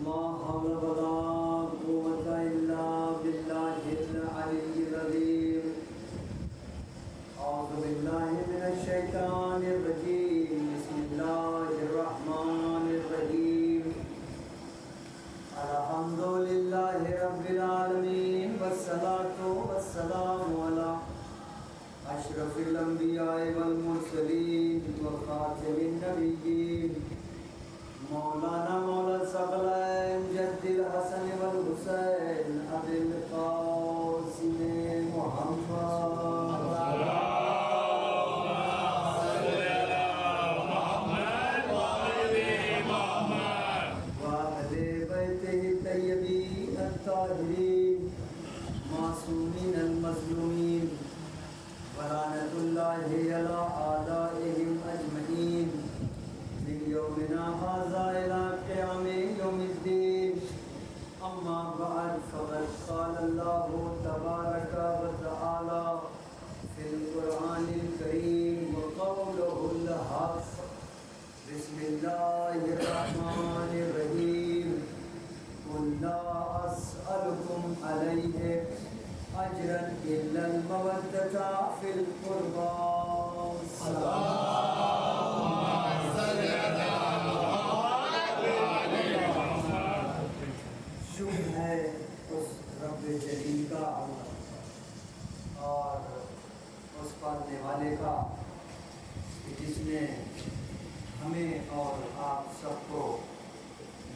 لا حول ولا قوة إلا بالله العلي العظيم. أعوذ بالله من الشيطان الرجيم. بسم الله الرحمن الرحيم. الحمد لله رب العالمين والصلاة والسلام على أشرف الأنبياء والمرسلين وخاتم النبيين مولانا مولا الثقلين جد الحسن والحسين أبي القاسم محمد وأهل بيته الطيبين الطاهرين معصومين المظلومين ولعنة الله على أعدائهم أجمعين من يومنا هذا إلى قيام يوم الدين. أما بعد فقد قال الله تبارك وتعالى في القرآن الكريم وقوله الحق. بسم الله الرحمن الرحيم. قل لا أسألكم عليه أجرا إلا المودة في القربى. شکر ہے اس رب جلیل کا اور اس پالنے والے کا کہ جس نے ہمیں اور آپ سب کو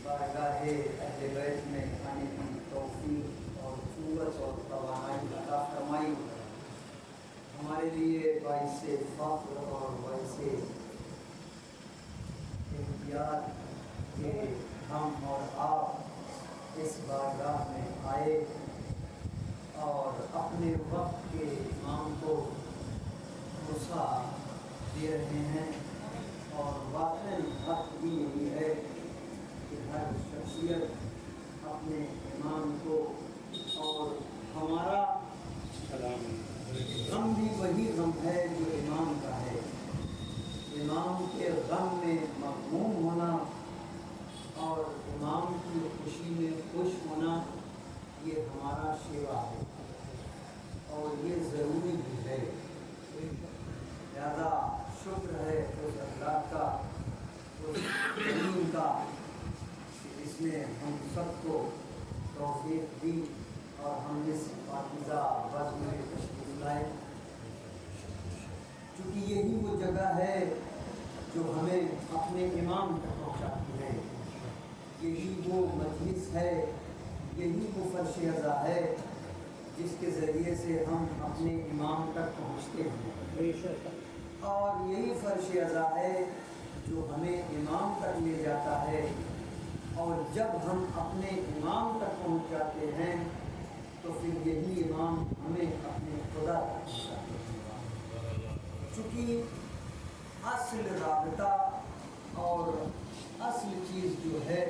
بارگاہ اہل بیت میں آنے کی توفیق اور قوت اور توانائی عطا فرمائی. ہمارے لیے باعث فخر اور باعث احتیاط کہ ہم اور آپ اس بارگاہ میں آئے اور اپنے وقت کے امام کو غصہ دے رہے ہیں. اور واقعی حق بھی یہی ہے کہ ہر شخصیت اپنے امام کو، اور ہمارا غم بھی وہی غم ہے جو امام کا ہے. امام کے غم میں مغموم ہونا اور امام کی خوشی میں خوش ہونا یہ ہمارا شیوا ہے اور یہ ضروری بھی ہے. زیادہ شکر ہے اس اللہ کا، اس زمین کا کہ اس نے ہم سب کو توفیق دی اور ہم اس پاکیزہ بزم میں تشریف لائے. چونکہ یہی وہ جگہ ہے جو ہمیں اپنے امام تک پہنچاتی ہے، یہی وہ مجلس ہے، یہی وہ فرش عزا ہے جس کے ذریعے سے ہم اپنے امام تک پہنچتے ہیں. اور یہی فرش عزا ہے جو ہمیں امام تک لے جاتا ہے، اور جب ہم اپنے امام تک پہنچ جاتے ہیں تو پھر یہی امام ہمیں اپنے خدا تک پہنچاتے ہیں. چونکہ اصل رابطہ اور اصل چیز جو ہے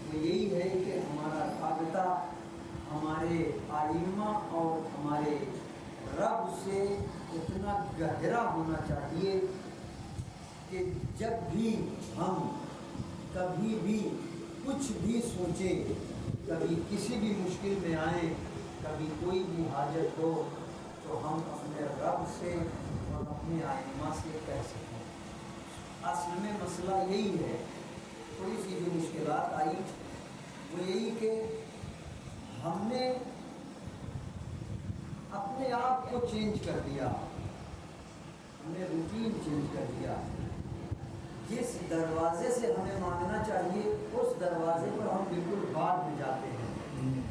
وہ یہی ہے کہ ہمارا رابطہ ہمارے ائمہ اور ہمارے رب سے اتنا گہرا ہونا چاہیے کہ جب بھی ہم کبھی بھی کچھ بھی سوچیں، کبھی کسی بھی مشکل میں آئیں، کبھی کوئی بھی حاجت ہو تو ہم اپنے رب سے اور اپنے ائمہ سے کہہ سکیں. اصل میں مسئلہ یہی ہے. تھوڑی سی جو مشکلات آئی وہ یہی کہ ہم نے اپنے آپ کو چینج کر دیا، ہم نے روٹین چینج کر دیا. جس دروازے سے ہمیں مانگنا چاہیے اس دروازے پر ہم بالکل بعد میں جاتے ہیں،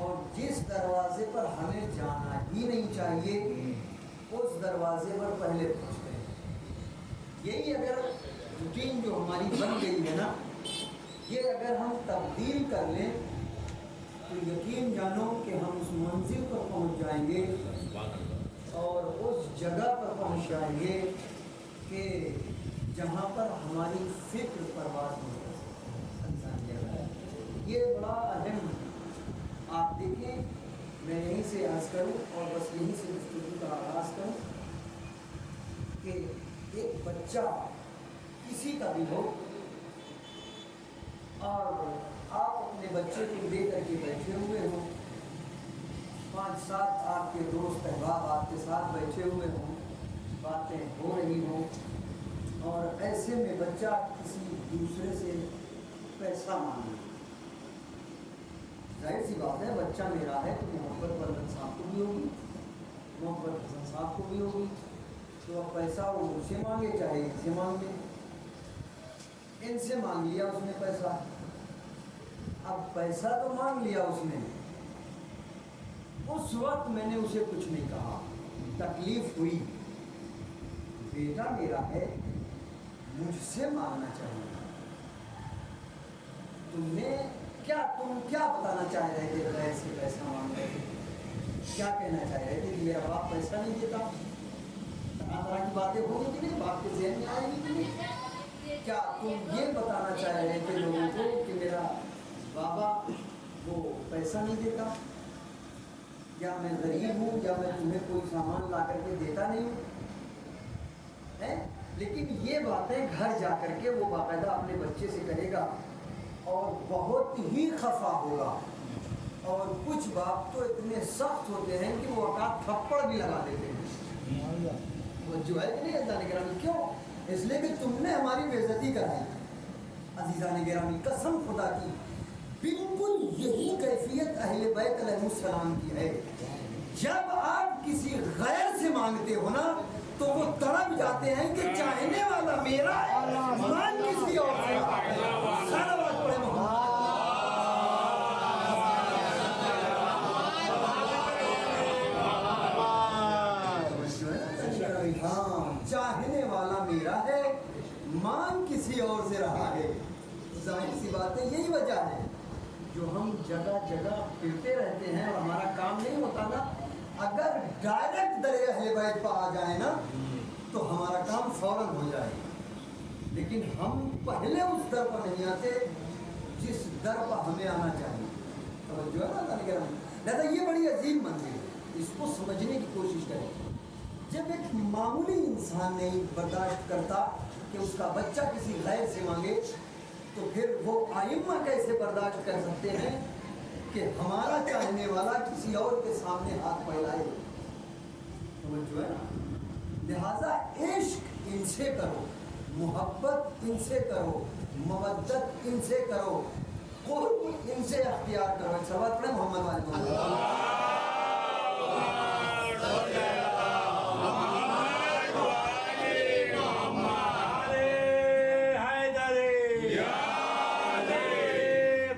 اور جس دروازے پر ہمیں جانا ہی نہیں چاہیے اس دروازے پر پہلے پہنچتے ہیں. یہی اگر روٹین جو ہماری بن گئی ہے نا، یہ اگر ہم تبدیل کر لیں تو یقین جانو کہ ہم اس منزل پر پہنچ جائیں گے اور اس جگہ پر پہنچ جائیں گے کہ جہاں پر ہماری فکر پرواز نہیں کر سکتی. یہ بڑا اہم، آپ دیکھیں میں یہیں سے عرض کروں اور بس یہیں سے گفتگو کا آغاز کروں کہ ایک بچہ کسی کا بھی ہو اور آپ اپنے بچے کو لے کر کے بیٹھے ہوئے ہوں، 5-7 آپ کے دوست احباب آپ کے ساتھ بیٹھے ہوئے ہوں، باتیں ہو رہی ہوں، اور ایسے میں بچہ کسی دوسرے سے پیسہ مانگے. ظاہر سی بات ہے، بچہ میرا ہے تو محبت برکت صاحب کو بھی ہوگی، محبت حسن صاحب کو بھی ہوگی. تو اب پیسہ وہ مجھ سے مانگے چاہے ان سے مانگے، ان سے مانگ لیا اس نے پیسہ. اب پیسہ تو مانگ لیا اس نے، اس وقت میں نے اسے کچھ نہیں کہا، تکلیف ہوئی. بیٹا میرا ہے، مجھ سے مانگنا چاہیے. تم کیا بتانا چاہ رہے تھے غیر سے پیسہ مانگ رہے تھے؟ کیا کہنا چاہ رہے تھے کہ میرا باپ پیسہ نہیں دیتا؟ طرح طرح کی باتیں ہوگی کہ نہیں، باپ کے ذہن میں آئے گی کہ نہیں؟ کیا تم یہ بتانا چاہ رہے تھے لوگوں کو کہ میرا بابا وہ پیسہ نہیں دیتا، یا میں غریب ہوں، یا میں تمہیں کوئی سامان لا کر کے دیتا نہیں ہوں؟ لیکن یہ باتیں گھر جا کر کے وہ باقاعدہ اپنے بچے سے کرے گا اور بہت ہی خفا ہوگا. اور کچھ باپ تو اتنے سخت ہوتے ہیں کہ وہ اوقات تھپڑ بھی لگا دیتے ہیں. وہ جو ہے کہ نہیں عزیزان گرامی، کیوں؟ اس لیے کہ تم نے ہماری بے عزتی کرائی. عزیزان گرامی قسم خدا کی بالکل یہی کیفیت اہل بیت علیہ السلام کی ہے. جب آپ کسی غیر سے مانگتے ہو نا تو وہ تڑپ جاتے ہیں کہ چاہنے والا میرا ہے، مان کسی اور سے. سارا بات پڑھے ہاں، چاہنے والا میرا ہے، مان کسی اور سے رہا ہے. ظاہر سی بات ہے، یہی وجہ ہے جو ہم جگہ جگہ پھرتے رہتے ہیں اور ہمارا کام نہیں ہوتا نا. اگر ڈائریکٹ در اہل بیت پر آ جائے نا تو ہمارا کام فوراً ہو جائے. لیکن ہم پہلے اس در پر نہیں آتے جس در پر ہمیں آنا چاہیے. توجہ ہے نا؟ لہذا یہ بڑی عظیم منزل ہے، اس کو سمجھنے کی کوشش کریں. جب ایک معمولی انسان نہیں برداشت کرتا کہ اس کا بچہ کسی غیر سے مانگے، تو پھر وہ ائمہ کیسے برداشت کر سکتے ہیں کہ ہمارا چاہنے والا کسی اور کے سامنے ہاتھ پھیلائے؟ توجہ ہے نا؟ لہذا عشق ان سے کرو، محبت ان سے کرو، مودت ان سے کرو، قرب ان سے اختیار کرو. ایک سوال پڑھیں محمد والے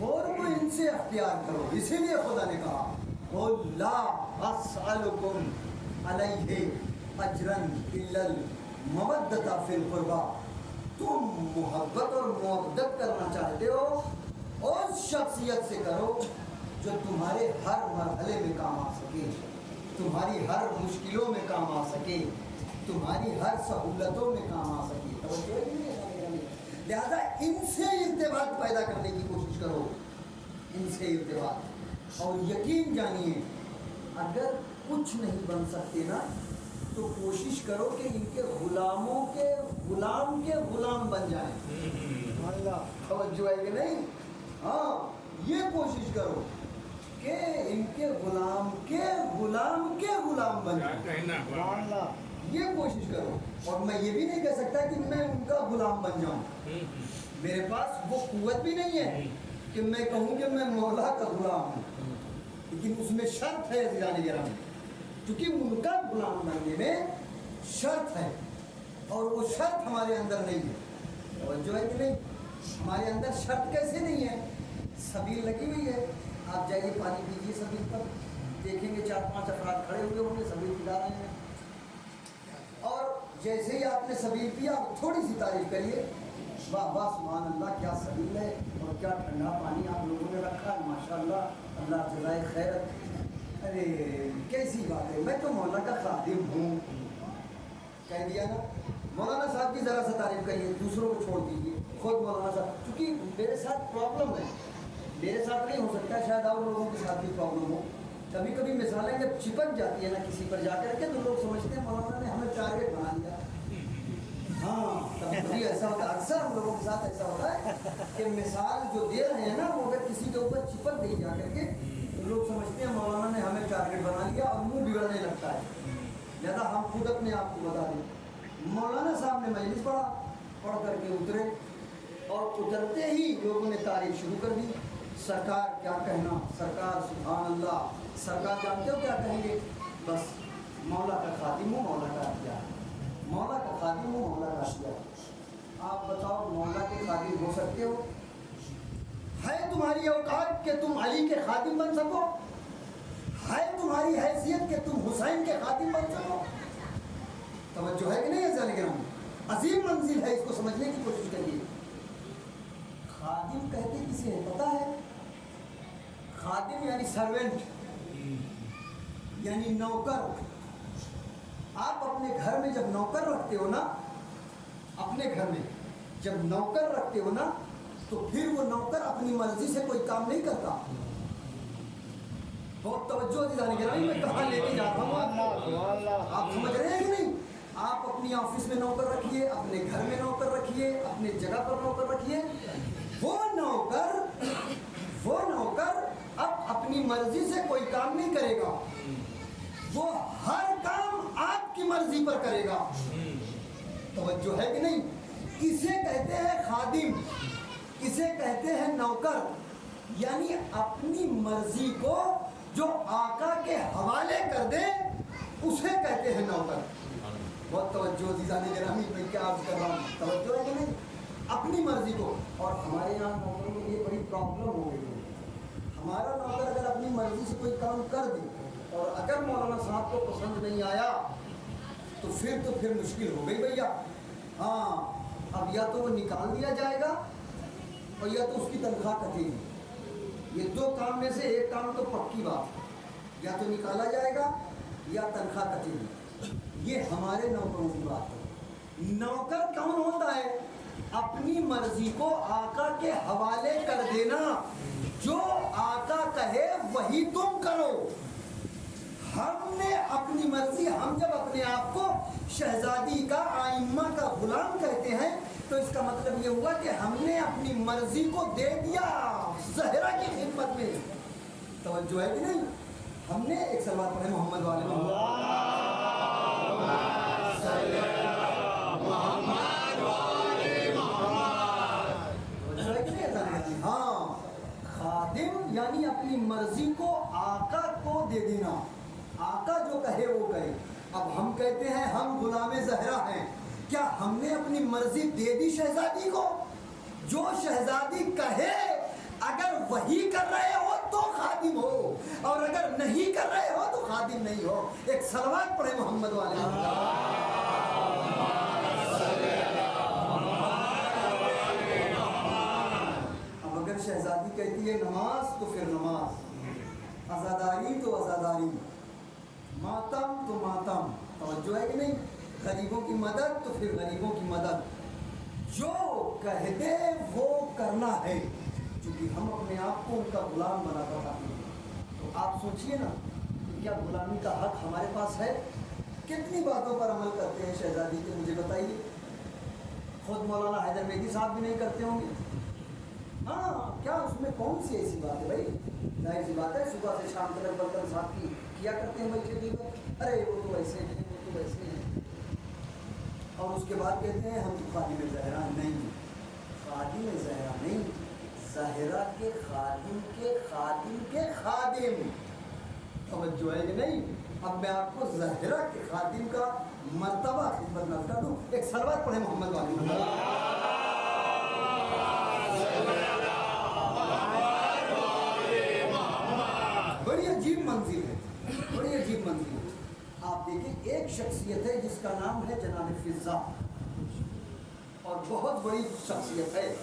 اور وہ ان سے اختیار کرو. اسی لیے خدا نے کہا قُل لَا أَسْأَلُكُمْ عَلَيْهِ أَجْرًا إِلَّا الْمَوَدَّةَ فِي الْقُرْبَى. تم محبت اور مودت کرنا چاہتے ہو اس شخصیت سے کرو جو تمہارے ہر مرحلے میں کام آ سکے، تمہاری ہر مشکلوں میں کام آ سکے، تمہاری ہر سہولتوں میں کام آ سکے. لہذا ان سے ارتباط پیدا کرنے کی کوشش کرو، ان سے ارتباط. اور یقین جانیے اگر کچھ نہیں بن سکتے نا تو کوشش کرو کہ ان کے غلاموں کے غلام کے غلام بن جائیں. توجہ ہے کہ نہیں؟ ہاں، یہ کوشش کرو کہ ان کے غلام کے غلام کے غلام بن جائیں. یہ کوشش کرو. اور میں یہ بھی نہیں کہہ سکتا کہ میں ان کا غلام بن جاؤں. میرے پاس وہ قوت بھی نہیں ہے کہ میں کہوں کہ میں مولا کا غلام ہوں. لیکن اس میں شرط ہے عزیزان گرامی، کیونکہ ان کا غلام بننے میں شرط ہے اور وہ شرط ہمارے اندر نہیں ہے. توجہ ہے کہ نہیں؟ ہمارے اندر شرط کیسے نہیں ہے؟ سبیل لگی ہوئی ہے. آپ جائیے پانی پیجیے سبیل پر، دیکھیں گے 4-5 افراد کھڑے ہوئے ہوں گے سبیل پلا رہے ہیں. اور جیسے ہی آپ نے سبیل پیا تھوڑی سی تعریف کریے، واہ واہ سبحان اللہ، کیا سبیل ہے اور کیا ٹھنڈا پانی آپ لوگوں نے رکھا ہے، ماشاء اللہ، اللہ جزائے خیر. ارے کیسی بات ہے، میں تو مولانا کا خادم ہوں، کہہ دیا نا. مولانا صاحب کی ذرا سا تعریف کریے، دوسروں کو چھوڑ دیجیے، خود مولانا صاحب. کیونکہ میرے ساتھ پرابلم ہے، میرے ساتھ نہیں ہو سکتا، شاید اور لوگوں کے ساتھ بھی پرابلم ہو. کبھی کبھی مثالیں جب چپک جاتی ہے نا کسی پر جا کر کے تو لوگ سمجھتے ہیں مولانا نے ہمیں ٹارگیٹ بنا لیا. ہاں کبھی کبھی ایسا ہوتا ہے, اکثر ہم لوگوں کے ساتھ ایسا ہوتا ہے کہ مثال جو دے رہے ہیں نا وہ اگر کسی کے اوپر چپک گئی جا کر کے تو لوگ سمجھتے ہیں مولانا نے ہمیں ٹارگیٹ بنا لیا اور منہ بگڑنے لگتا ہے. لہٰذا ہم خود اپنے آپ کو بتا دیں, مولانا صاحب نے مجلس پڑھ کر کے اترے اور اترتے ہی لوگوں نے تعریف شروع کر دی. سرکار کیا کہنا, سرکار سبحان اللہ, سرکار جانتے ہو کیا کہیں گے, بس مولا کا خادم ہوں, مولا کا کیا, مولا کا خادم ہوں, مولا کا کیا. آپ بتاؤ مولا کے خادم ہو سکتے ہو؟ ہے تمہاری اوقات کہ تم علی کے خادم بن سکو؟ ہے تمہاری حیثیت کہ تم حسین کے خادم بن سکو؟ توجہ ہے کہ نہیں ہے گرامی؟ عظیم منزل ہے, اس کو سمجھنے کی کوشش کریے. خادم کہتے کسے ہے پتہ ہے؟ خادم یعنی سروینٹ, یعنی نوکر. آپ اپنے گھر میں جب نوکر رکھتے ہو نا, اپنے گھر میں جب نوکر رکھتے ہو نا تو پھر وہ نوکر اپنی مرضی سے کوئی کام نہیں کرتا. بہت توجہ دی جانے گرامی, میں کہاں لے کے جاتا ہوں آپ سمجھ رہے ہیں کہ نہیں؟ آپ اپنی آفس میں نوکر رکھیے, اپنے گھر میں نوکر رکھیے, اپنے جگہ پر نوکر رکھیے. وہ نوکر اب اپنی مرضی سے کوئی کام نہیں کرے گا, وہ ہر کام آپ کی مرضی پر کرے گا. توجہ ہے کہ نہیں؟ اسے کہتے ہیں خادم, اسے کہتے ہیں نوکر. یعنی اپنی مرضی کو جو آقا کے حوالے کر دے اسے کہتے ہیں نوکر. بہت توجہ عزیزان گرامی, میں کیا عرض کر رہا ہوں, توجہ ہے کہ نہیں؟ اپنی مرضی کو. اور ہمارے یہاں نوکروں میں یہ بڑی پرابلم ہو گئی ہے. ہمارا نوکر اگر اپنی مرضی سے کوئی کام کر دے اور اگر مولانا صاحب کو پسند نہیں آیا تو پھر مشکل ہو گئی بھیا. ہاں اب یا تو وہ نکال دیا جائے گا اور یا تو اس کی تنخواہ کٹے گی. یہ دو کام میں سے ایک کام تو پکی بات ہے, یا تو نکالا جائے گا یا تنخواہ کٹے گی. یہ ہمارے نوکروں کی بات ہے. نوکر کون ہوتا ہے؟ اپنی مرضی کو آقا کے حوالے کر دینا. جو آقا کہے وہی تم کرو. ہم نے اپنی مرضی, ہم جب اپنے آپ کو شہزادی کا, آئمہ کا غلام کہتے ہیں تو اس کا مطلب یہ ہوا کہ ہم نے اپنی مرضی کو دے دیا زہرا کی خدمت میں. توجہ ہے کہ نہیں؟ ہم نے ایک سلوات پڑھے محمد والے ہاں, خادم یعنی اپنی مرضی کو آقا کو دے دینا. آقا جو کہے وہ کرے. اب ہم کہتے ہیں ہم غلام زہرا ہیں, کیا ہم نے اپنی مرضی دے دی شہزادی کو؟ جو شہزادی کہے اگر وہی کر رہے ہو تو خادم ہو, اور اگر نہیں کر رہے ہو تو خادم نہیں ہو. ایک صلوات پڑھے محمد والے. اب اگر شہزادی کہتی ہے نماز تو پھر نماز, عزاداری تو عزاداری, ماتم تو ماتم. توجہ ہے کہ نہیں؟ غریبوں کی مدد تو پھر غریبوں کی مدد. جو کہہ دے وہ کرنا ہے, کیونکہ ہم اپنے آپ کو ان کا غلام بنا کر رکھتے ہیں. تو آپ سوچئے نا کہ کیا غلامی کا حق ہمارے پاس ہے؟ کتنی باتوں پر عمل کرتے ہیں شہزادی کے, مجھے بتائیے. خود مولانا حیدر مہدی صاحب بھی نہیں کرتے ہوں گے. ہاں, کیا اس میں کون سی ایسی بات ہے بھائی؟ ظاہر سی بات ہے, صبح سے شام تک برتن صاحب کی کیا کرتے ہیں بچے بھی, ارے وہ تو ایسے ہیں, وہ تو ایسے ہیں. اور اس کے بعد کہتے ہیں ہم خادم زہرا نہیں. خادم زہرا نہیں, زہرا کے خادم کے خادم کے خادم. توجہ ہے کہ نہیں؟ اب میں آپ کو زہرا کے خادم کا مرتبہ خدمت نہ کر دوں. ایک صلوات پڑھے محمد والی. بڑی عجیب منزل ہے, بڑی عجیب منزل ہے. آپ دیکھیں ایک شخصیت ہے جس کا نام ہے جناب فضا, اور بہت بڑی شخصیت ہے,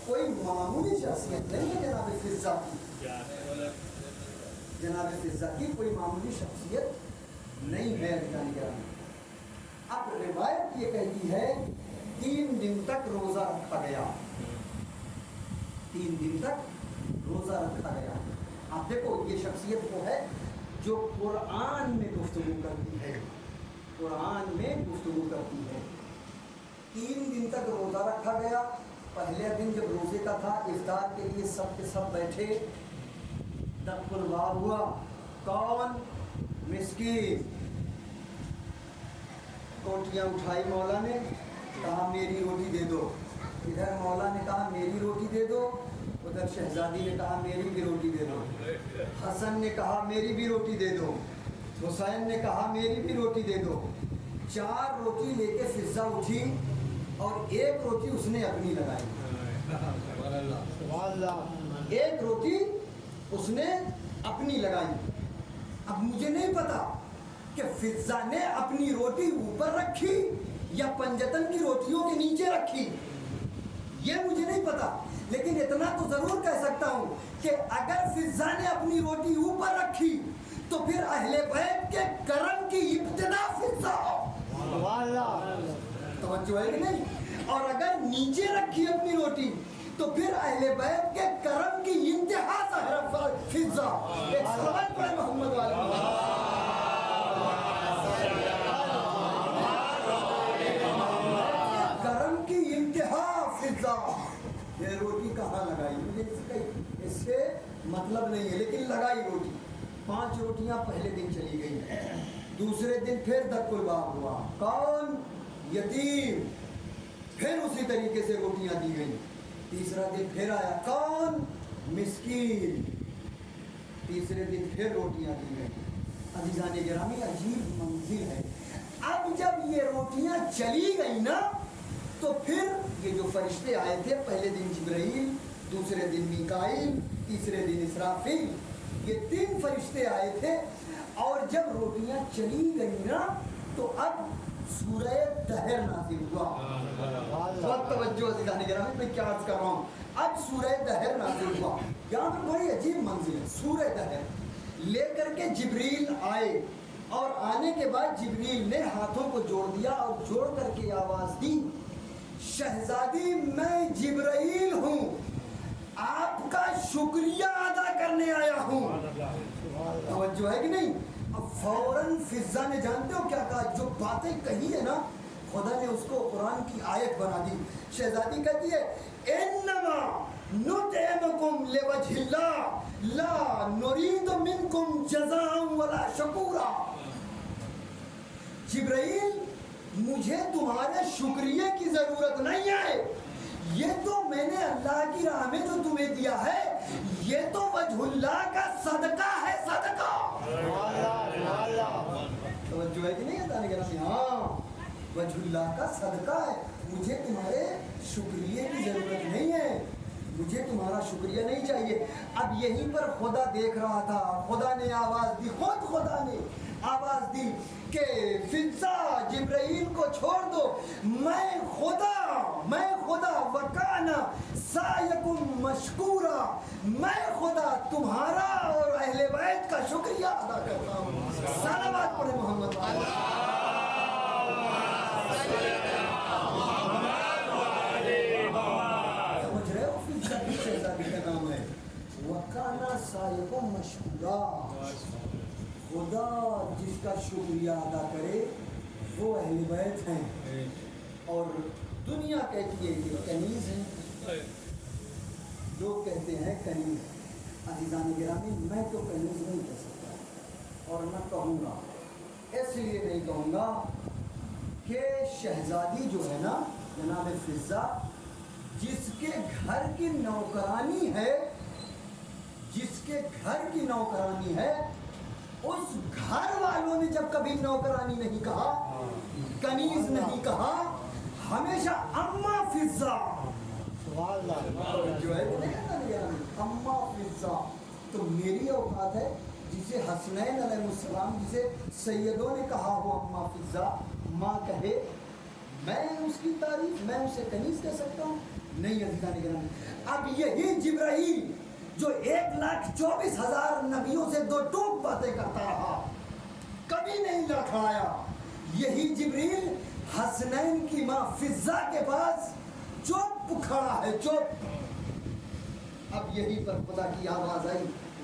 کوئی معمولی شخصیت نہیں ہے جناب فضا کی. جناب فضا کی کوئی معمولی شخصیت نہیں ہے. اب روایت یہ کہتی ہے 3 دن تک روزہ رکھا گیا, 3 دن تک روزہ رکھا گیا. آپ دیکھو یہ شخصیت وہ ہے جو قرآن میں گفتگو کرتی ہے، قرآن میں گفتگو کرتی ہے۔ 3 دن تک روزہ رکھا گیا۔ پہلے دن جب روزے کا تھا، افطار کے لیے سب کے سب بیٹھے، دق الباب ہوا۔ کون؟ مسکین۔ روٹیاں اٹھائی مولا نے، کہا میری روٹی دے دو۔ ادھر مولا نے کہا میری روٹی دے دو، ادھر شہزادی نے کہا میری بھی روٹی دے دو۔ حسن نے کہا میری بھی روٹی دے دو، حسین نے کہا میری بھی روٹی دے دو۔ 4 روٹی لے کے فضا اٹھی اور 1 روٹی اس نے اپنی لگائی۔ 1 روٹی اس نے اپنی لگائی۔ اب مجھے نہیں پتا کہ فضا نے اپنی روٹی اوپر رکھی یا پنجتن کی روٹیوں کے نیچے رکھی، یہ مجھے نہیں پتا، لیکن اتنا تو ضرور کہہ سکتا ہوں کہ اگر فضا نے اپنی روٹی اوپر رکھی تو پھر اہل بیت کے کرم کی ابتدا فضا ہو۔ توجہ ہے کہ نہیں؟ اور اگر نیچے رکھی اپنی روٹی تو پھر اہل بیت کے کرم کی انتہا فضا۔ ایک صلوات پڑھیں محمد والے۔ کرم کی انتہا فضا۔ یہ روٹی کہاں لگائی؟ مجھے اس سے مطلب نہیں ہے، لیکن لگائی روٹی۔ 5 روٹیاں پہلے دن چلی گئی، دوسرے دن پھر دق الباب ہوا۔ کون؟ یتیم، پھر اسی طریقے سے روٹیاں دی گئی۔ تیسرا دن پھر آیا، کون؟ مسکین، تیسرے دن پھر روٹیاں دی گئی۔ عزیزان گرامی، عجیب منزل ہے۔ اب جب یہ روٹیاں چلی گئی نا تو پھر یہ جو فرشتے آئے تھے، پہلے دن جبرائیل، دوسرے دن میکائیل، تیسرے دن اسرافیل، یہ 3 فرشتے آئے تھے، اور جب روٹیاں چلی گئی نا تو اب سورہ دہر نازل ہوا۔ بہت توجہ عزیزان گرامی، میں کیا عرض کر رہا ہوں، اب سورہ دہر نازل ہوا۔ یہاں پر بڑی عجیب منزل ہے۔ سورہ دہر لے کر کے جبریل آئے، اور آنے کے بعد جبریل نے ہاتھوں کو جوڑ دیا اور جوڑ کر کے آواز دی، شہزادی میں جبرائیل ہوں، آپ کا شکریہ ادا کرنے آیا ہوں۔ توجہ ہے کہ نہیں؟ اب فوراً فضا نے جانتے ہو کیا کہا؟ جو باتیں کہی ہے نا، خدا نے اس کو قرآن کی آیت بنا دی۔ شہزادی کہتی ہے انما نطعمکم لوجہ اللہ لا نرید منکم جزاء ولا شکورا۔ جبرائیل، مجھے تمہارے شکریہ کی ضرورت نہیں ہے، یہ تو میں نے اللہ کی راہ میں جو تمہیں دیا ہے یہ تو وجہ اللہ کا صدقہ ہے، صدقہ۔ توجہ ہے کہ نہیں ہے؟ ہاں، وجہ اللہ کا صدقہ ہے، مجھے تمہارے شکریہ کی ضرورت نہیں ہے، مجھے تمہارا شکریہ نہیں چاہیے۔ اب یہیں پر خدا دیکھ رہا تھا، خدا نے آواز دی، خود خدا نے آواز دی کہ فضا جبرائیل کو چھوڑ دو، میں خدا وکانا سایکم مشکورا، میں خدا تمہارا اور اہل بیت کا شکریہ ادا کرتا ہوں۔ صلوات پڑھیں محمد سمجھ رہے ہو؟ فضا کی شہزادی کا نام ہے وکانا سایکم مشکورا۔ خدا جس کا شکریہ ادا کرے وہ اہل بیت ہیں، اور دنیا کہتی ہے کہ کنیز ہیں، لوگ کہتے ہیں کنیز۔ عزیزان گرامی، میں تو کنیز نہیں کہہ سکتا اور نہ کہوں گا، اس لیے نہیں کہوں گا کہ شہزادی جو ہے نا جناب فضا، جس کے گھر کی نوکرانی ہے، جس کے گھر کی نوکرانی ہے، اس گھر والوں نے جب کبھی نوکرانی نہیں کہا، کنیز نہیں کہا، ہمیشہ اما فضا۔ جو ہے اما فضا، تو میری اوقات ہے جسے حسنین علیہ السلام، جسے سیدوں نے کہا ہو اما فضا، ماں کہے، میں اس کی تعریف، میں اسے کنیز کہہ سکتا ہوں؟ نہیں عزیزان گرامی۔ اب یہی جبرائیل جو 1,24,000 نبیوں سے 2 ٹوک باتیں کرتا رہا، کبھی نہیں لڑکھڑایا، یہی جبریل حسنین کی ماں فضا کے پاس چپ کھڑا ہے، چپ۔ اب یہی پر خدا کی آواز آئی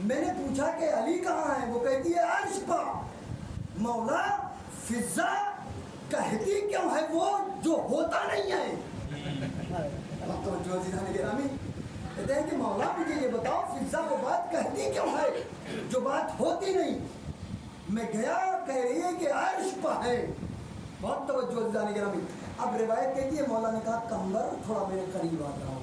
میں نے پوچھا کہ علی کہاں ہے؟ وہ کہتی ہے عرش پر. مولا فضا کہتی کیوں ہے وہ جو ہوتا نہیں ہے؟ تو جو گرامی کہتے ہیں کہ مولا مجھے یہ بتاؤ فضا وہ بات کہتی کیوں ہے جو بات ہوتی نہیں؟ میں گیا، کہہ رہی ہے کہ عرش پر ہے. بہت توجہ جانے گرامی. اب روایت کہتی ہے مولا نے کہا کمبر تھوڑا میرے قریب آ جاؤ.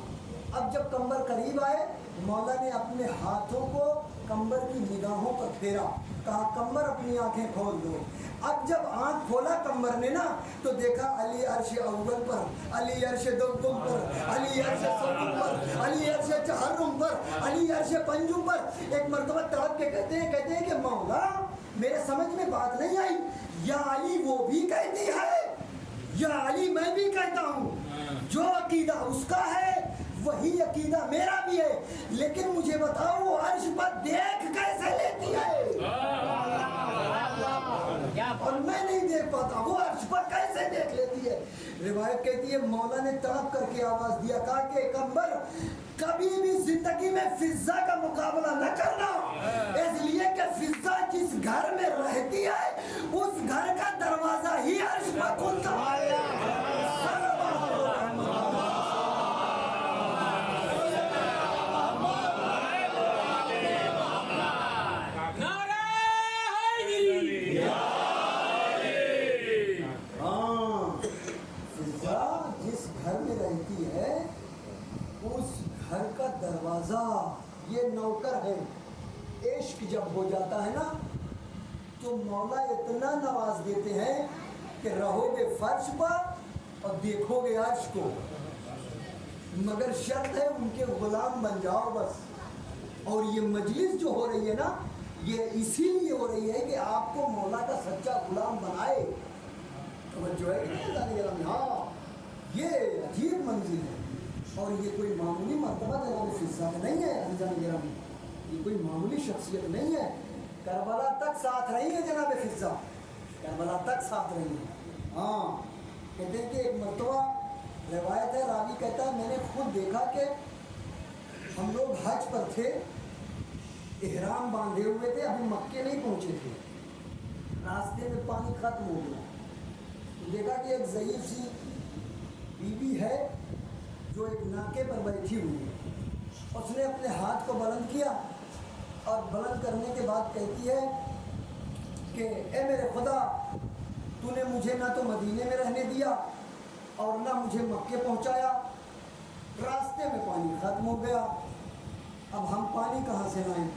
اب جب کمبر قریب آئے مولا نے اپنے ہاتھوں کو کمبر کی نگاہوں پر پھیرا، کہا کمبر اپنی آنکھیں کھول دو. اب جب آنکھ کھولا کمبر نے نا تو دیکھا علی عرش اول پر، علی عرش دوم پر، علی عرش سوم پر، علی عرش چہارم پر، علی عرش پنجم پر. ایک مرتبہ تڑپ کے کہتے ہیں کہ مولا میرے سمجھ میں بات نہیں آئی، یا علی وہ بھی کہتی ہے یا علی میں بھی کہتا ہوں. جو عقیدہ اس کا ہے وہی عقیدہ میرا بھی ہے، لیکن مجھے بتاؤ وہ عرش پر دیکھ کیسے لیتی ہے اور میں نہیں دیکھ پاتا، وہ عرش پر کیسے دیکھ لیتی ہے؟ روایت کہتی ہے مولا نے تڑپ کر کے آواز دیا، کہا کہ کمبر کبھی بھی زندگی میں فضا کا مقابلہ نہ کرنا، اس لیے کہ فضا جس گھر میں رہتی ہے اس گھر کا دروازہ ہی عرش پر کھلتا ہے. دروازہ یہ نوکر ہے. عشق جب ہو جاتا ہے نا تو مولا اتنا نواز دیتے ہیں کہ رہو گے فرش پر اور دیکھو گے عرش کو، مگر شرط ہے ان کے غلام بن جاؤ بس. اور یہ مجلس جو ہو رہی ہے نا یہ اسی لیے ہو رہی ہے کہ آپ کو مولا کا سچا غلام بنائے. توجہ ہے؟ ہاں یہ عجیب منزل ہے اور یہ کوئی معمولی مرتبہ جناب فضا کا نہیں ہے. انجان گرامی یہ کوئی معمولی شخصیت نہیں ہے. کربلا تک ساتھ رہی ہے جناب فضا، کربلا تک ساتھ رہی ہے. ہاں کہتے ہیں کہ ایک مرتبہ روایت ہے، راوی کہتا ہے میں نے خود دیکھا کہ ہم لوگ حج پر تھے، احرام باندھے ہوئے تھے، ابھی مکے نہیں پہنچے تھے، راستے میں پانی ختم ہو گیا تو دیکھا کہ ایک ضعیف سی بیوی ہے جو ایک ناکے پر بیٹھی ہوئی ہے. اس نے اپنے ہاتھ کو بلند کیا اور بلند کرنے کے بعد کہتی ہے کہ اے میرے خدا تو نے مجھے نہ تو مدینے میں رہنے دیا اور نہ مجھے مکے پہنچایا، راستے میں پانی ختم ہو گیا، اب ہم پانی کہاں سے لائیں؟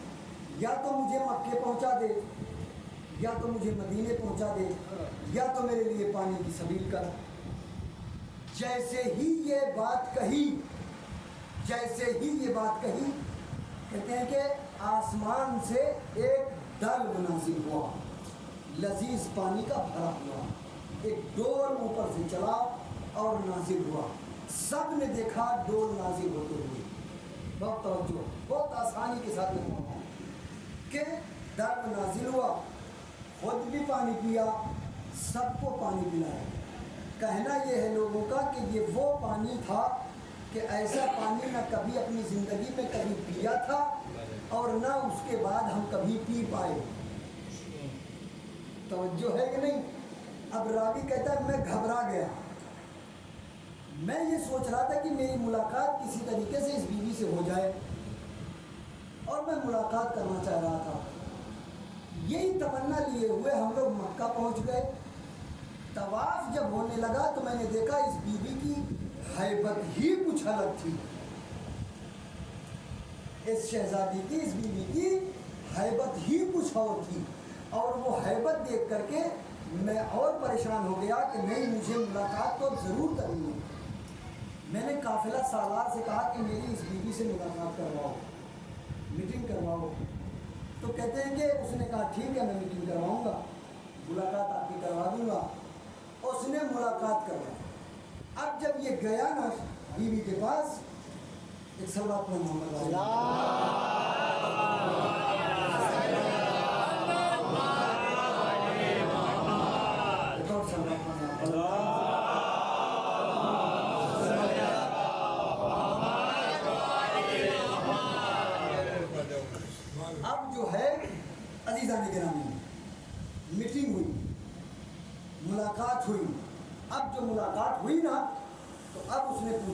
یا تو مجھے مکے پہنچا دے یا تو مجھے مدینے پہنچا دے یا تو میرے لیے پانی کی سبیل کر. جیسے ہی یہ بات کہی کہتے ہیں کہ آسمان سے ایک ڈل نازل ہوا، لذیذ پانی کا بھرا ہوا، ایک ڈول اوپر سے چلا اور نازل ہوا. سب نے دیکھا ڈول نازل ہوتے ہوئے. بہت توجہ، بہت آسانی کے ساتھ میں کہ ڈل نازل ہوا، خود بھی پانی پیا، سب کو پانی پلایا. کہنا یہ ہے لوگوں کا کہ یہ وہ پانی تھا کہ ایسا پانی نہ کبھی اپنی زندگی میں کبھی پیا تھا اور نہ اس کے بعد ہم کبھی پی پائے. توجہ ہے کہ نہیں؟ اب راوی کہتا ہے میں گھبرا گیا، میں یہ سوچ رہا تھا کہ میری ملاقات کسی طریقے سے اس بیوی سے ہو جائے اور میں ملاقات کرنا چاہ رہا تھا. یہی تمنا لیے ہوئے ہم لوگ مکہ پہنچ گئے. طواف جب ہونے لگا تو میں نے دیکھا اس بیوی کی ہیبت ہی کچھ الگ تھی. اس شہزادی کی، اس بیوی کی ہیبت ہی کچھ اور تھی اور وہ ہیبت دیکھ کر کے میں اور پریشان ہو گیا کہ نہیں مجھے ملاقات تو ضرور کرنی ہے. میں نے قافلہ سالار سے کہا کہ میری اس بیوی سے ملاقات کرواؤ، میٹنگ کرواؤ. تو کہتے ہیں کہ اس نے کہا ٹھیک ہے میں میٹنگ کرواؤں گا، ملاقات آپ کی کروا دوں گا. اس نے ملاقات کروائی. اب جب یہ گیا نا بیوی کے پاس، ایک صلوات میں محمد اب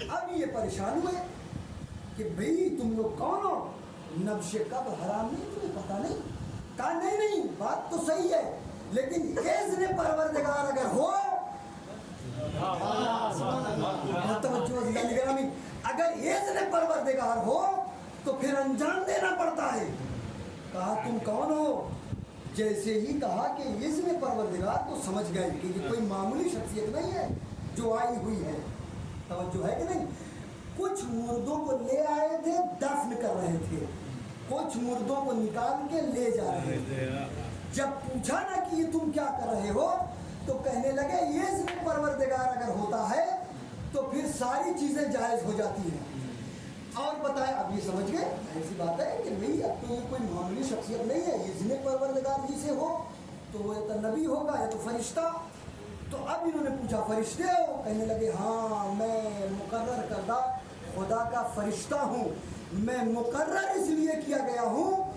اب یہ پریشان ہوئے کہ بھئی تم لوگ کون ہو؟ نبش کب حرام نہیں تمہیں پتہ نہیں؟ کہا نہیں بات تو صحیح ہے لیکن اذن پروردگار اگر ہو اگر اذن پروردگار ہو تو پھر انجام دینا پڑتا ہے۔ کہا تم کون ہو؟ جیسے ہی کہا کہ اذن پروردگار تو سمجھ گئے کہ یہ کوئی معمولی شخصیت نہیں ہے جو آئی ہوئی ہے۔ توجہ ہے کہ نہیں؟ کچھ مردوں کو لے آئے تھے، دفن کر رہے تھے، کچھ مردوں کو نکال کے لے جا رہے تھے۔ جب پوچھا نا کہ یہ تم کیا کر رہے ہو تو کہنے لگے یہ اذن پروردگار اگر ہوتا ہے تو پھر ساری چیزیں جائز ہو جاتی ہیں۔ اور بتائیں اب یہ سمجھ گئے ایسی بات ہے کہ نہیں اب تو یہ کوئی معمولی شخصیت نہیں ہے، اذن پروردگار جی سے ہو تو وہ یا تو نبی ہوگا یا تو فرشتہ۔ تو اب انہوں نے پوچھا فرشتے ہو؟ کہنے لگے ہاں میں مقرر کردہ خدا کا فرشتہ ہوں، میں مقرر اس لیے کیا گیا ہوں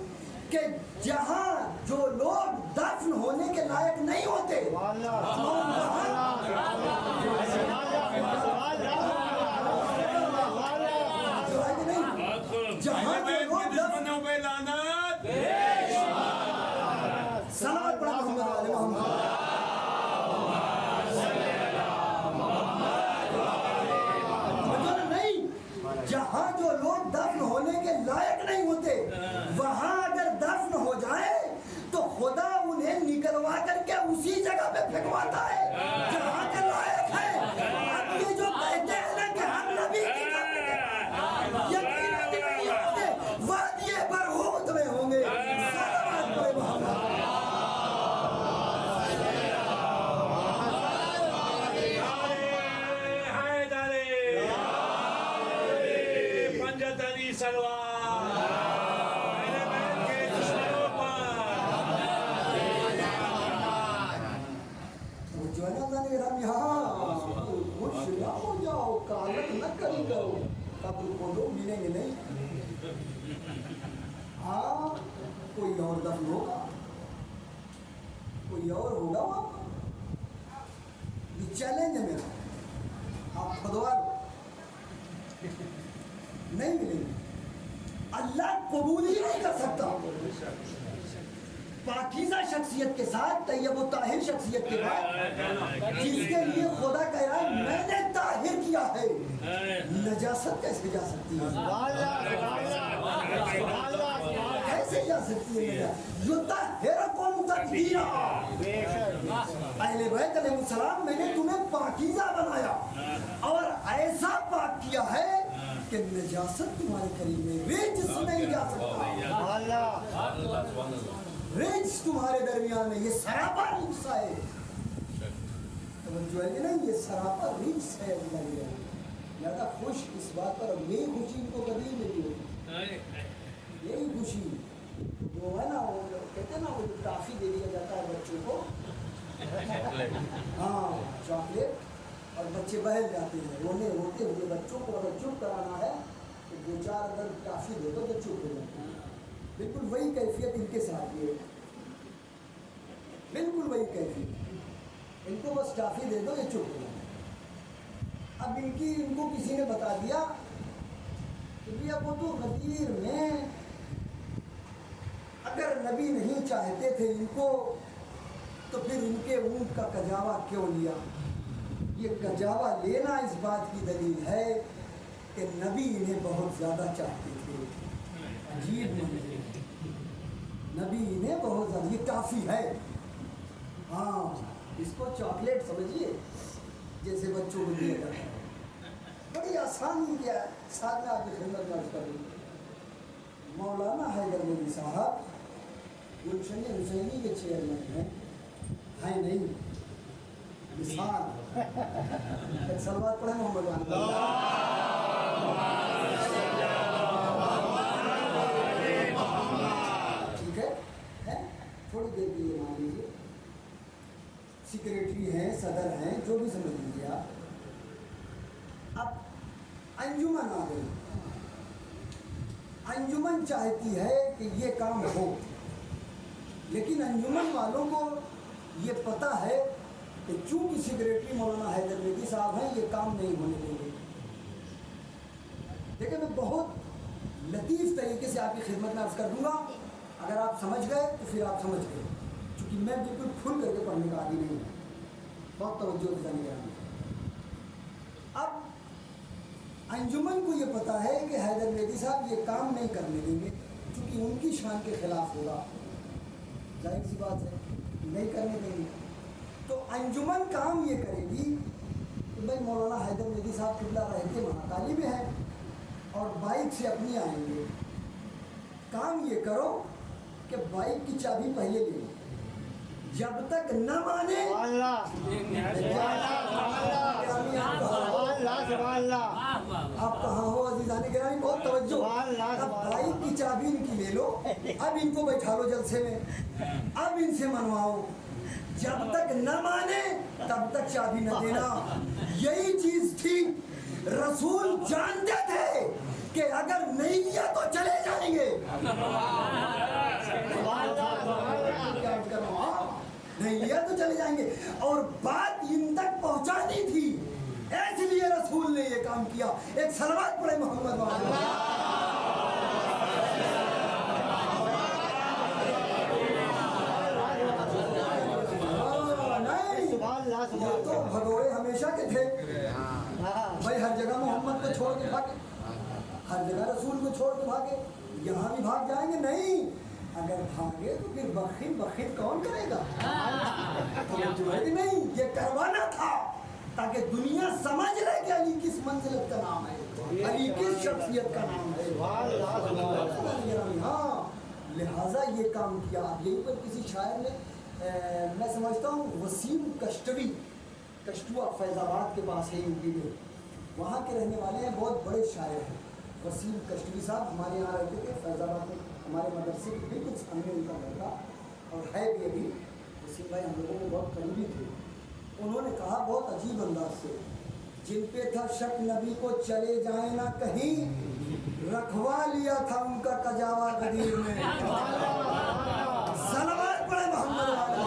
کہ جہاں جو لوگ دفن ہونے کے لائق نہیں ہوتے جہاں سلام پڑھا محمد علیہ محمد جہاں جو لوگ دفن ہونے کے لائق نہیں ہوتے وہاں اگر دفن ہو جائے تو خدا انہیں نکلوا کر کے اسی جگہ پہ پھینکواتا ہے جہاں کے لائق ہے۔ اب یہ جو کہتے ہیں نا کہ ہم نبی کی یقیناً نہیں ہوں گے، وادی برہوت میں ہوں گے۔ صلوات پڑھے محمد۔ ہو جاؤ کالت نہ کری کرو قبر کو لوگ ملیں گے نہیں۔ ہاں کوئی اور دفن ہوگا، کوئی اور ہوگا وہاں پر۔ یہ چیلنج ہے میرا، آپ کھدوا لو، نہیں ملیں گے۔ اللہ قبول ہی نہیں کر سکتا پاکیزہ شخصیت کے ساتھ طیب و طاہر شخصیت کے بعد جس کے لیے خدا کہہ رہا ہے میں نے طاہر کیا ہے، نجاست کیسے جا سکتی ہے؟ کیسے جا سکتی ہے؟ یطہرکم تطہیرا، اہل بیت علیہ السلام میں نے تمہیں پاکیزہ بنایا اور ایسا پاک کیا ہے کہ نجاست تمہارے قریب میں رجس نہیں جا سکتا۔ رجس تمہارے درمیان میں، یہ سراپا رجس ہے۔ توجہ ہے کہ نہیں؟ یہ سراپا رجس ہے۔ زیادہ خوش اس بات پر، اور یہی خوشی ان کو کبھی نہیں ہوتی، یہی خوشی وہ ہے نا، وہ کہتے ہیں نا وہ ٹافی دے دیا جاتا ہے بچوں کو، ہاں چاکلیٹ، اور بچے بہل جاتے ہیں رونے روتے ہوئے۔ بچوں کو اگر چپ کرانا ہے تو دو چار اگر ٹافی دے دو تو چپ ہو جاتے ہیں۔ بالکل وہی کیفیت ان کے ساتھ ہے، بالکل وہی کیفیت، ان کو بس ٹافی دے دو یہ چپ ہو جاتے ہیں۔ اب ان کو کسی نے بتا دیا کہ بھیا وہ تو غدیر میں اگر نبی نہیں چاہتے تھے ان کو تو پھر ان کے اونٹ کا کجاوا کیوں لیا؟ یہ کجاوا لینا اس بات کی دلیل ہے کہ نبی انہیں بہت زیادہ چاہتے تھے۔ عجیب نہیں، نبی انہیں بہت زیادہ، یہ کافی ہے، ہاں اس کو چاکلیٹ سمجھیے جیسے بچوں کو دیا جاتا ہے، بڑی آسانی کیا ہے۔ ساتھ میں آپ کی خدمت میں عرض کر دوں، مولانا حیدر علی صاحب گلشن حسینی کے چیئرمین ہیں نہیں مثال، ایک سلوات پڑھیں محمد ٹھیک ہے، تھوڑی دیر کے لیے مان لیجیے، سیکریٹری ہیں، صدر ہیں، جو بھی سمجھ لیجیے آپ۔ اب انجمن آ گئی، انجمن چاہتی ہے کہ یہ کام ہو، لیکن انجمن والوں کو یہ پتہ ہے کہ چونکہ سیکریٹری مولانا حیدر علی صاحب ہیں یہ کام نہیں ہونے دیں گے۔ دیکھیں میں بہت لطیف طریقے سے آپ کی خدمت میں عرض کر دوں گا، اگر آپ سمجھ گئے تو پھر آپ سمجھ گئے، چونکہ میں بالکل کھل کر کے پڑھنے کا عادی نہیں ہوں، بہت توجہ سے جانے گا۔ اب انجمن کو یہ پتا ہے کہ حیدر مہدی صاحب یہ کام نہیں کرنے دیں گے، چونکہ ان کی شان کے خلاف ہوگا، ظاہر سی بات ہے نہیں کرنے دیں گے۔ تو انجمن کام یہ کرے گی کہ بھائی مولانا حیدر مہدی صاحب قبلہ رہتے مہاکالی میں ہیں اور بائک سے اپنی آئیں گے، کام یہ کرو کہ بائک کی چابی پہلے لے لو، جب تک نہ مانے آپ کہاں ہو عزیزان گرامی، بہت توجہ، اب بائک کی چابی ان کی لے لو، اب ان کو بیٹھا لو جلسے میں، اب ان سے منواؤ، جب تک نہ مانے تب تک چابی نہ دینا۔ یہی چیز تھی، رسول جانتے تھے کہ اگر نہیں کیا تو چلے جائیں گے، نہیں لیا تو چلے جائیں گے، اور بات ان تک پہنچانی تھی، اس لیے رسول نے یہ کام کیا۔ ایک صلوات پڑھے محمد یہ تو بھگوڑے ہمیشہ کے تھے بھائی، ہر جگہ محمد کو چھوڑ کے بھاگے، ہر جگہ رسول کو چھوڑ کے بھاگے، یہاں بھی بھاگ جائیں گے؟ نہیں، اگر بھاگے تو پھر بخیر کون کرے گا؟ نہیں، یہ کروانا تھا تاکہ دنیا سمجھ لے کہ علی کس منزلت کا نام ہے، علی کس شخصیت کا نام ہے۔ ہاں، لہٰذا یہ کام کیا۔ یہیں پر کسی شاعر نے، میں سمجھتا ہوں وسیم کشتوی، کشتوا فیض آباد کے پاس ہے یوپی میں، وہاں کے رہنے والے ہیں، بہت بڑے شاعر ہیں وسیم کشتوی صاحب، ہمارے یہاں رہتے تھے فیض آباد میں، ہمارے مدرسے کے بالکل سامنے ان کا گھر تھا، اور ہے بھی ابھی۔ وسیم بھائی ہم لوگوں کو بہت قریبی تھے۔ انہوں نے کہا بہت عجیب انداز سے، جن پہ تھا شک نبی کو چلے جائیں نہ کہیں، رکھوا لیا تھا ان کا کجاوا غدیر میں۔ صلوات پڑھے محمد والے۔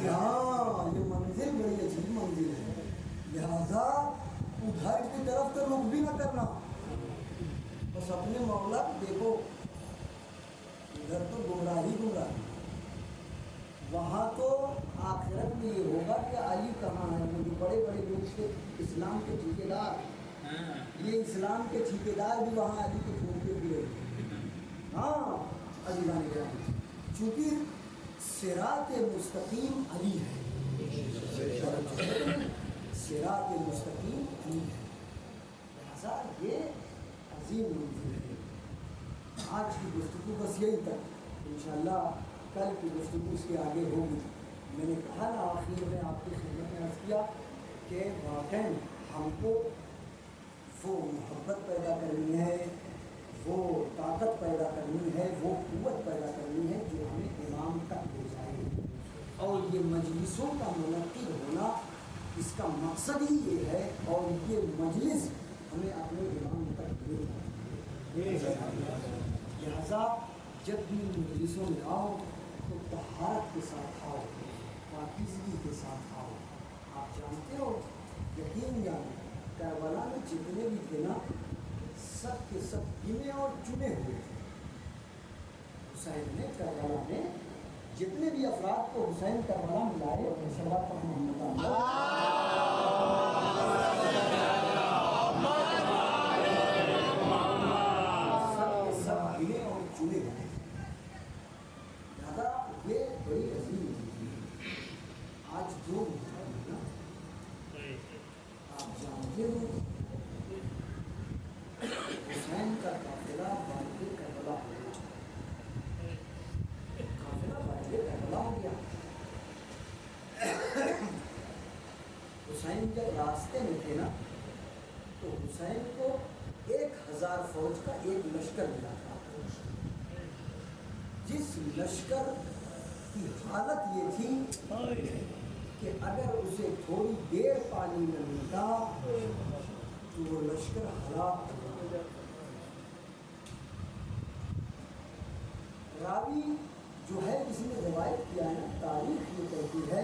ہاں، یہ منزل بڑی عجیب منزل ہے، لہذا ادھر کی طرف تو رخ بھی نہ کرنا، بس اپنے مولا کو دیکھو، ادھر تو گمراہی، وہاں تو آخرت میں یہ ہوگا کہ علی کہاں ہے، وہ جو بڑے بڑے لوگ تھے اسلام کے ٹھیکیدار، یہ اسلام کے ٹھیکیدار بھی وہاں علی کے چھوڑتے ہوئے۔ ہاں عزیزان گرامی، چونکہ صراط مستقیم علی ہے، صراط مستقیم علی ہے، لہذا یہ عظیم منزل ہے۔ آج کی گفتگو بس یہی تک، انشاءاللہ کل کی گفتگو اس کے آگے ہوگی۔ میں نے کہا نا آخر میں آپ کی خدمت میں عرض کیا کہ واقعی ہم کو وہ محبت پیدا کرنی ہے، وہ طاقت پیدا کرنی ہے، وہ قوت پیدا کرنی ہے جو ہمیں امام تک لے جائے، اور یہ مجلسوں کا منعقد ہونا اس کا مقصد ہی یہ ہے، اور یہ مجلس ہمیں اپنے امام تک لے جائے۔ لہذا جب بھی مجلسوں میں آؤ تو طہارت کے ساتھ آؤ، پاکیزگی کے ساتھ آؤ۔ آپ جانتے ہو، یقین جانو، کربلا میں جتنے بھی تھے نا، سب کے سب گنے اور چنے ہوئے تھے۔ حسین نے کربلا میں جتنے بھی افراد کو حسین کربلا ملائے، صلوات پر محمد چنے ہوئے، لہذا یہ بڑی عظیم ہے۔ آج جو نا آپ جانتے ہو، حسین کا قافلہ بارد کربلا ہو گیا، قافلہ بارد کربلا ہو گیا۔ حسین جب راستے میں تھے نا، تو حسین کو 1000 فوج کا ایک لشکر ملا تھا، جس لشکر کی حالت یہ تھی کہ اگر اسے تھوڑی دیر پانی نہ ملتا تو وہ لشکر ہلاک ہو جاتا۔ راوی جو ہے کسی نے روایت کیا ہے، تاریخ یہ کہتی ہے